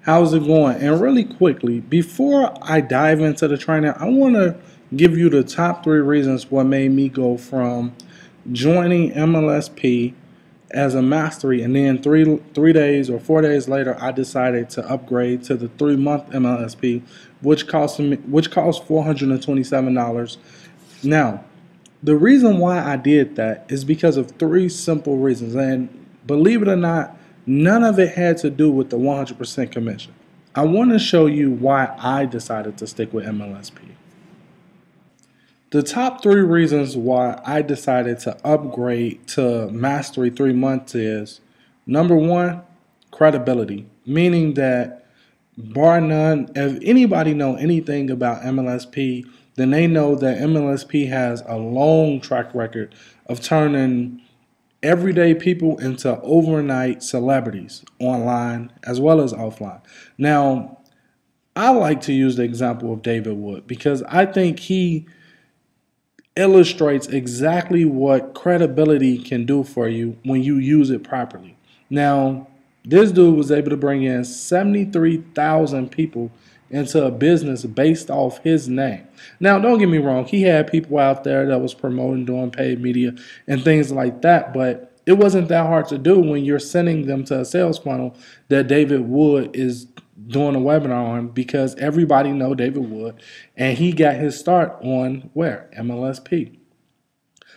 How's it going? And really quickly, before I dive into the training, I want to give you the top three reasons what made me go from joining MLSP as a mastery, and then three days or 4 days later, I decided to upgrade to the 3 month MLSP, which cost $427. Now, the reason why I did that is because of three simple reasons. And believe it or not, none of it had to do with the 100% commission. I want to show you why I decided to stick with MLSP. The top three reasons why I decided to upgrade to Mastery 3 months is number one, credibility, meaning that bar none, if anybody know anything about MLSP, then they know that MLSP has a long track record of turning everyday people into overnight celebrities online as well as offline. Now, I like to use the example of David Wood because I think he illustrates exactly what credibility can do for you when you use it properly. Now, this dude was able to bring in 73,000 people into a business based off his name. Now, don't get me wrong, he had people out there that was promoting, doing paid media and things like that, but it wasn't that hard to do when you're sending them to a sales funnel that David Wood is doing a webinar on, because everybody know David Wood, and he got his start on where? MLSP.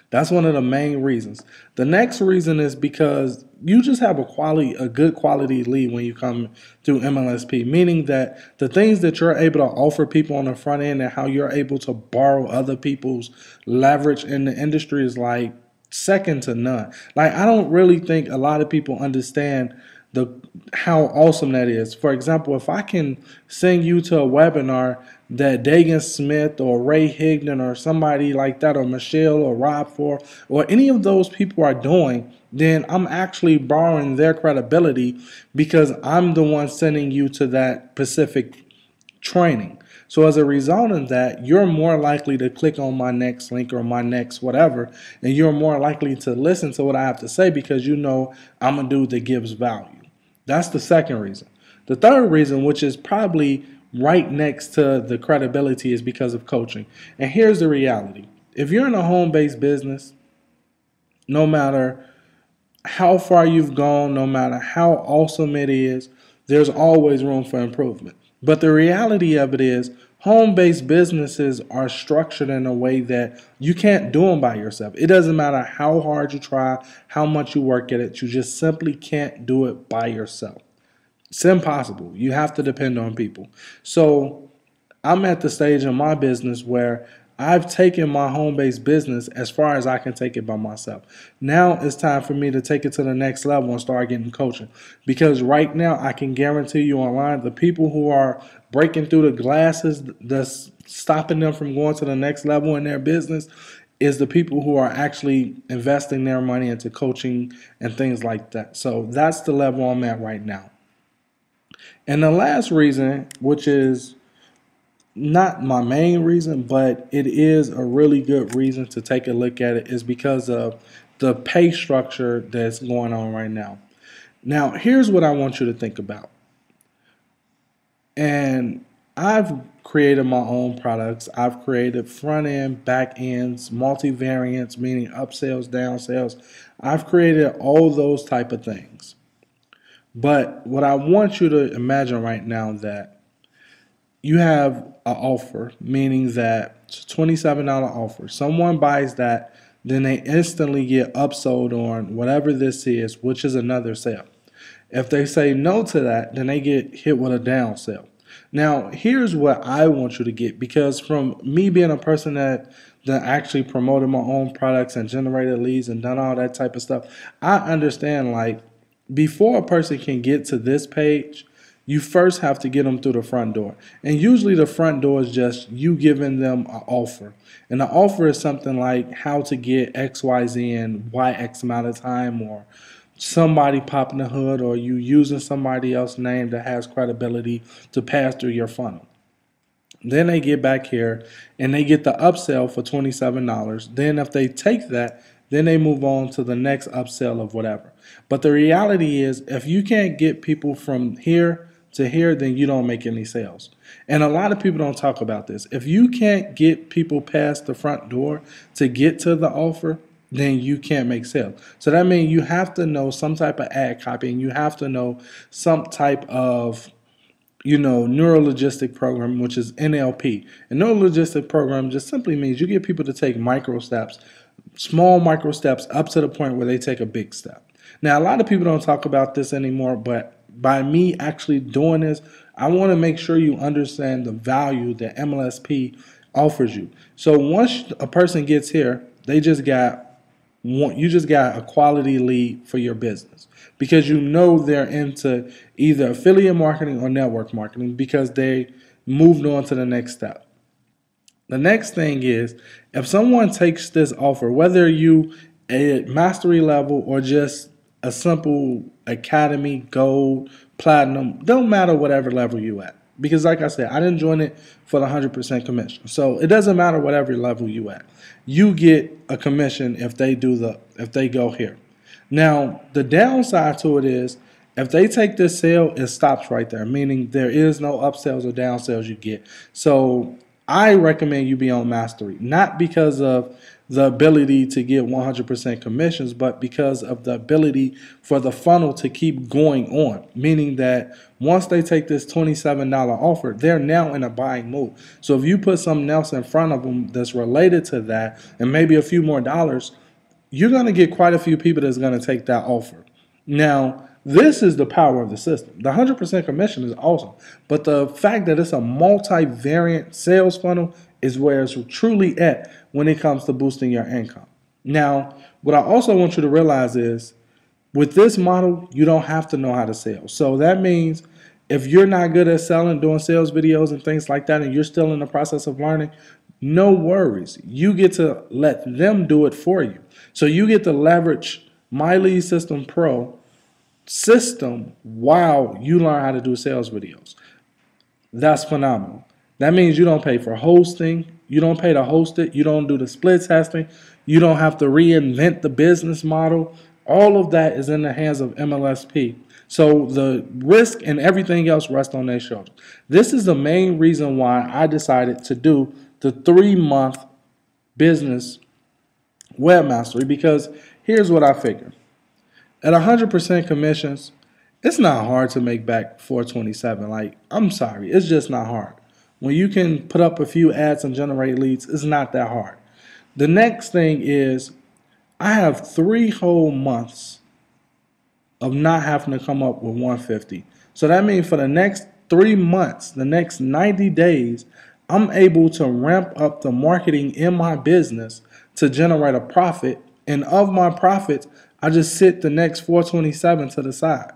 That's one of the main reasons. The next reason is because you just have a good quality lead when you come through MLSP, meaning that the things that you're able to offer people on the front end and how you're able to borrow other people's leverage in the industry is like second to none. Like, I don't really think a lot of people understand how awesome that is. For example, if I can send you to a webinar that Dagan Smith or Ray Higdon or somebody like that, or Michelle or Rob Ford or any of those people are doing, then I'm actually borrowing their credibility because I'm the one sending you to that specific training. So as a result of that, you're more likely to click on my next link or my next whatever, and you're more likely to listen to what I have to say because you know I'm a dude that gives value. That's the second reason. The third reason, which is probably right next to the credibility, is because of coaching. And here's the reality. If you're in a home-based business, no matter how far you've gone, no matter how awesome it is, there's always room for improvement. But the reality of it is, home-based businesses are structured in a way that you can't do them by yourself. It doesn't matter how hard you try, how much you work at it, you just simply can't do it by yourself. It's impossible. You have to depend on people. So I'm at the stage in my business where I've taken my home-based business as far as I can take it by myself. Now it's time for me to take it to the next level and start getting coaching. Because right now I can guarantee you online, the people who are breaking through the glasses that's stopping them from going to the next level in their business is the people who are actually investing their money into coaching and things like that. So that's the level I'm at right now. And the last reason, which is not my main reason, but it is a really good reason to take a look at it, is because of the pay structure that's going on right now. Now, here's what I want you to think about. And I've created my own products. I've created front end, back ends, multivariants, meaning upsells, downsells. I've created all those type of things. But what I want you to imagine right now, that you have an offer, meaning that it's a $27 offer. Someone buys that, then they instantly get upsold on whatever this is, which is another sale. If they say no to that, then they get hit with a down sale. Now, here's what I want you to get, because from me being a person that actually promoted my own products and generated leads and done all that type of stuff, I understand, like, before a person can get to this page, you first have to get them through the front door. And usually the front door is just you giving them an offer. And the offer is something like how to get XYZ in Y X amount of time, or somebody popping the hood, or you using somebody else's name that has credibility to pass through your funnel. Then they get back here and they get the upsell for $27. Then if they take that, then they move on to the next upsell of whatever. But the reality is, if you can't get people from here to here, then you don't make any sales. And a lot of people don't talk about this. If you can't get people past the front door to get to the offer, then you can't make sales. So that means you have to know some type of ad copy, and you have to know some type of neurologistic program, which is NLP. And neurologistic program just simply means you get people to take micro steps, small micro steps, up to the point where they take a big step. Now, a lot of people don't talk about this anymore, but by me actually doing this, I want to make sure you understand the value that MLSP offers you. So once a person gets here, you just got a quality lead for your business, because they're into either affiliate marketing or network marketing because they moved on to the next step. The next thing is, if someone takes this offer, whether you at mastery level or just a simple academy, gold, platinum, don't matter whatever level you at. Because like I said, I didn't join it for the 100% commission. So it doesn't matter whatever level you at. You get a commission if they go here. Now, the downside to it is, if they take this sale, it stops right there, meaning there is no upsells or downsells you get. So I recommend you be on mastery, not because of the ability to get 100% commissions, but because of the ability for the funnel to keep going on, meaning that once they take this $27 offer, they're now in a buying mood. So if you put something else in front of them that's related to that and maybe a few more dollars, you're going to get quite a few people that's going to take that offer. Now, this is the power of the system. The 100% commission is awesome, but the fact that it's a multi-variant sales funnel is where it's truly at when it comes to boosting your income. Now, what I also want you to realize is, with this model, you don't have to know how to sell. So that means if you're not good at selling, doing sales videos and things like that, and you're still in the process of learning, no worries. You get to let them do it for you. So you get to leverage My Lead System Pro system while you learn how to do sales videos. That's phenomenal. That means you don't pay for hosting. You don't pay to host it. You don't do the split testing. You don't have to reinvent the business model. All of that is in the hands of MLSP. So the risk and everything else rests on their shoulders. This is the main reason why I decided to do the 3-month business web mastery, because here's what I figured. At 100% commissions, it's not hard to make back $427. Like, I'm sorry, it's just not hard. When you can put up a few ads and generate leads, it's not that hard. The next thing is, I have 3 whole months of not having to come up with 150. So that means for the next 3 months, the next 90 days, I'm able to ramp up the marketing in my business to generate a profit. And of my profits, I just sit the next 427 to the side.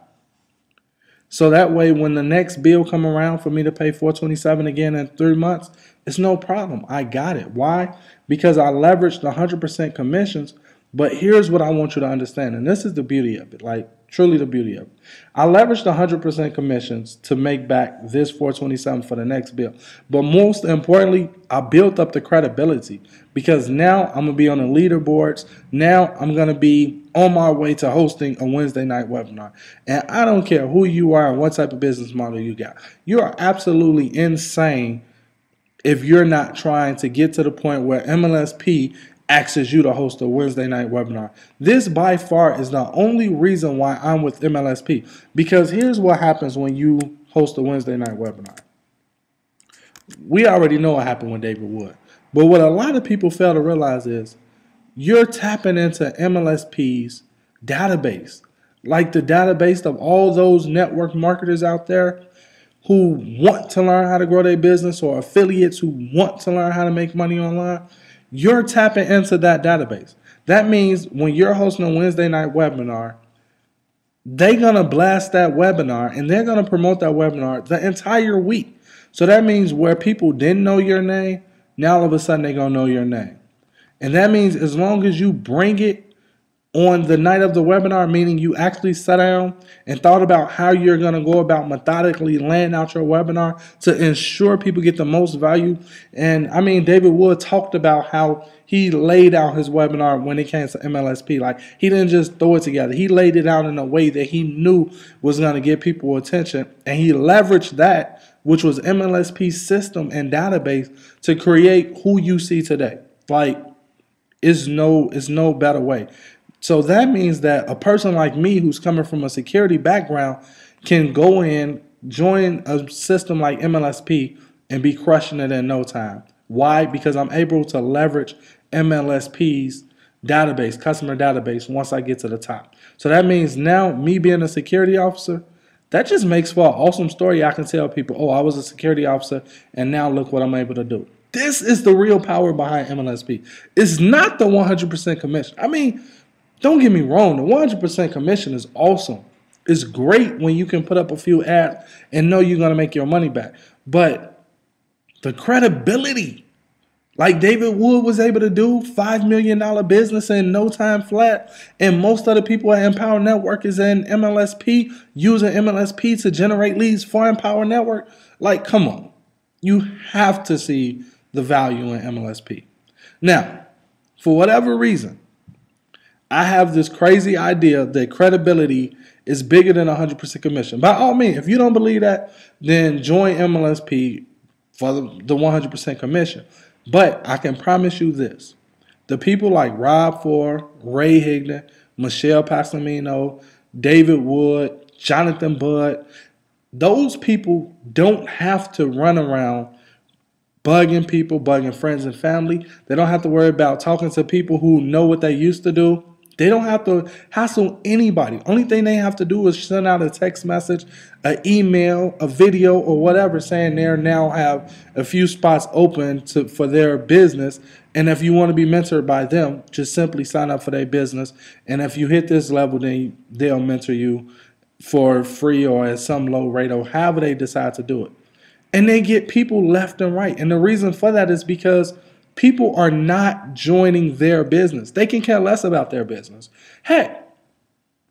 So that way, when the next bill come around for me to pay 427 again in 3 months, it's no problem. I got it. Why? Because I leveraged 100% commissions. But here's what I want you to understand, and this is the beauty of it, like truly the beauty of it. I leveraged 100% commissions to make back this 427 for the next bill. But most importantly, I built up the credibility, because now I'm going to be on the leaderboards. Now I'm going to be on my way to hosting a Wednesday night webinar. And I don't care who you are and what type of business model you got. You are absolutely insane if you're not trying to get to the point where MLSP asks you to host a Wednesday night webinar. This by far is the only reason why I'm with MLSP, because here's what happens when you host a Wednesday night webinar. We already know what happened with David Wood, but what a lot of people fail to realize is you're tapping into MLSP's database, like the database of all those network marketers out there who want to learn how to grow their business, or affiliates who want to learn how to make money online. You're tapping into that database. That means when you're hosting a Wednesday night webinar, they're going to blast that webinar and they're going to promote that webinar the entire week. So that means where people didn't know your name, now all of a sudden they're going to know your name. And that means as long as you bring it on the night of the webinar, meaning you actually sat down and thought about how you're going to go about methodically laying out your webinar to ensure people get the most value. And I mean, David Wood talked about how he laid out his webinar when it came to MLSP. Like, he didn't just throw it together. He laid it out in a way that he knew was going to get people attention. And he leveraged that, which was MLSP system and database, to create who you see today. Like, it's no better way. So that means that a person like me who's coming from a security background can go in, join a system like MLSP, and be crushing it in no time. Why? Because I'm able to leverage MLSP's database, customer database, once I get to the top. So that means now, me being a security officer, that just makes for an awesome story. I can tell people, oh, I was a security officer, and now look what I'm able to do. This is the real power behind MLSP. It's not the 100% commission. I mean, don't get me wrong, the 100% commission is awesome. It's great when you can put up a few ads and know you're going to make your money back. But the credibility, like David Wood was able to do, $5 million business in no time flat, and most of the people at Empower Network is in MLSP, using MLSP to generate leads for Empower Network. Like, come on. You have to see the value in MLSP. Now, for whatever reason, I have this crazy idea that credibility is bigger than 100% commission. By all means, if you don't believe that, then join MLSP for the 100% commission. But I can promise you this. The people like Rob Ford, Ray Higdon, Michelle Passamino, David Wood, Jonathan Budd, those people don't have to run around bugging people, bugging friends and family. They don't have to worry about talking to people who know what they used to do. They don't have to hassle anybody. Only thing they have to do is send out a text message, an email, a video, or whatever, saying they now have a few spots open for their business. And if you want to be mentored by them, just simply sign up for their business. And if you hit this level, then they'll mentor you for free or at some low rate, or however they decide to do it. And they get people left and right. And the reason for that is because people are not joining their business. They can care less about their business. Heck,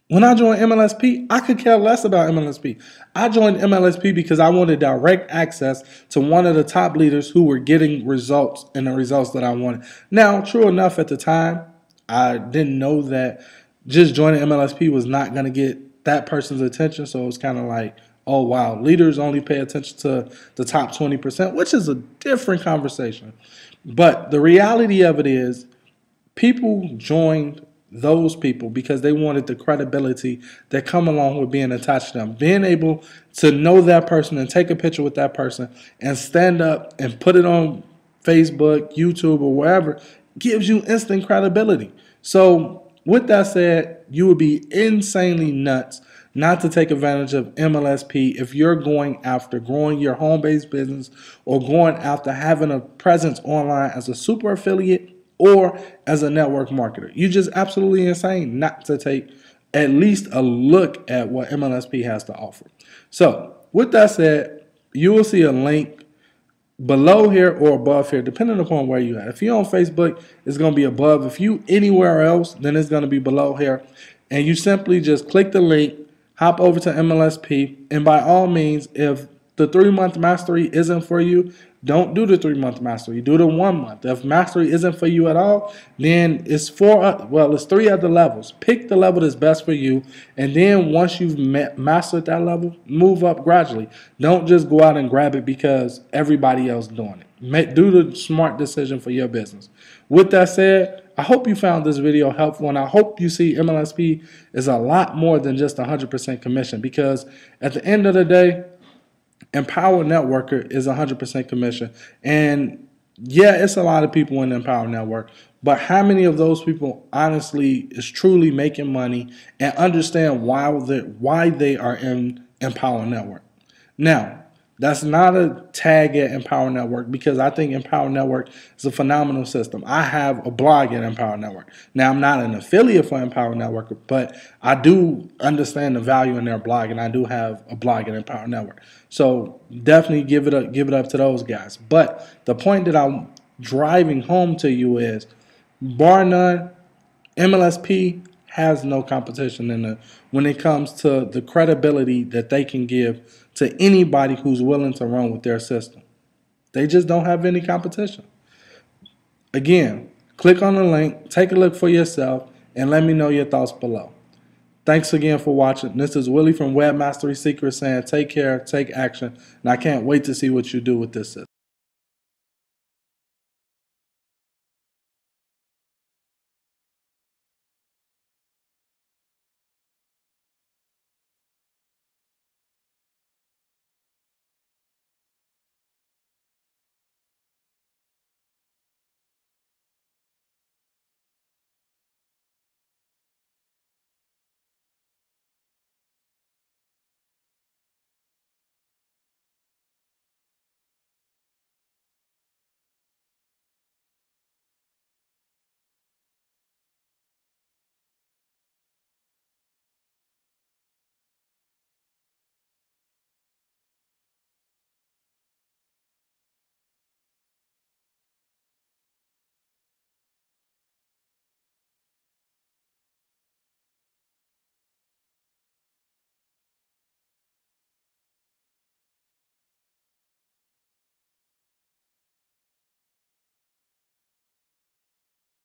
when I joined MLSP, I could care less about MLSP. I joined MLSP because I wanted direct access to one of the top leaders who were getting results and the results that I wanted. Now, true enough, at the time, I didn't know that just joining MLSP was not going to get that person's attention. So it was kind of like, oh, wow, leaders only pay attention to the top 20%, which is a different conversation. But the reality of it is, people joined those people because they wanted the credibility that come along with being attached to them. Being able to know that person and take a picture with that person and stand up and put it on Facebook, YouTube, or wherever gives you instant credibility. So with that said, you would be insanely nuts not to take advantage of MLSP if you're going after growing your home-based business or going after having a presence online as a super affiliate or as a network marketer. You're just absolutely insane not to take at least a look at what MLSP has to offer. So with that said, you will see a link below here or above here, depending upon where you're at. If you're on Facebook, it's going to be above. If you anywhere else, then it's going to be below here. And you simply just click the link, hop over to MLSP, and by all means, if the 3-month mastery isn't for you, don't do the 3-month mastery. Do the 1 month. If mastery isn't for you at all, then it's it's 3 other levels. Pick the level that's best for you, and then once you've mastered that level, move up gradually. Don't just go out and grab it because everybody else is doing it. Do the smart decision for your business. With that said, I hope you found this video helpful, and I hope you see MLSP is a lot more than just 100% commission, because at the end of the day, Empower Networker is 100% commission. And yeah, it's a lot of people in the Empower Network, but how many of those people honestly is truly making money and understand why they are in Empower Network? Now, that's not a tag at Empower Network, because I think Empower Network is a phenomenal system. I have a blog at Empower Network. Now, I'm not an affiliate for Empower Network, but I do understand the value in their blog, and I do have a blog at Empower Network. So definitely give it up to those guys. But the point that I'm driving home to you is, bar none, MLSP has no competition when it comes to the credibility that they can give to anybody who's willing to run with their system. They just don't have any competition. Again, click on the link, take a look for yourself, and let me know your thoughts below. Thanks again for watching. This is Willie from Web Mastery Secrets saying take care, take action, and I can't wait to see what you do with this system.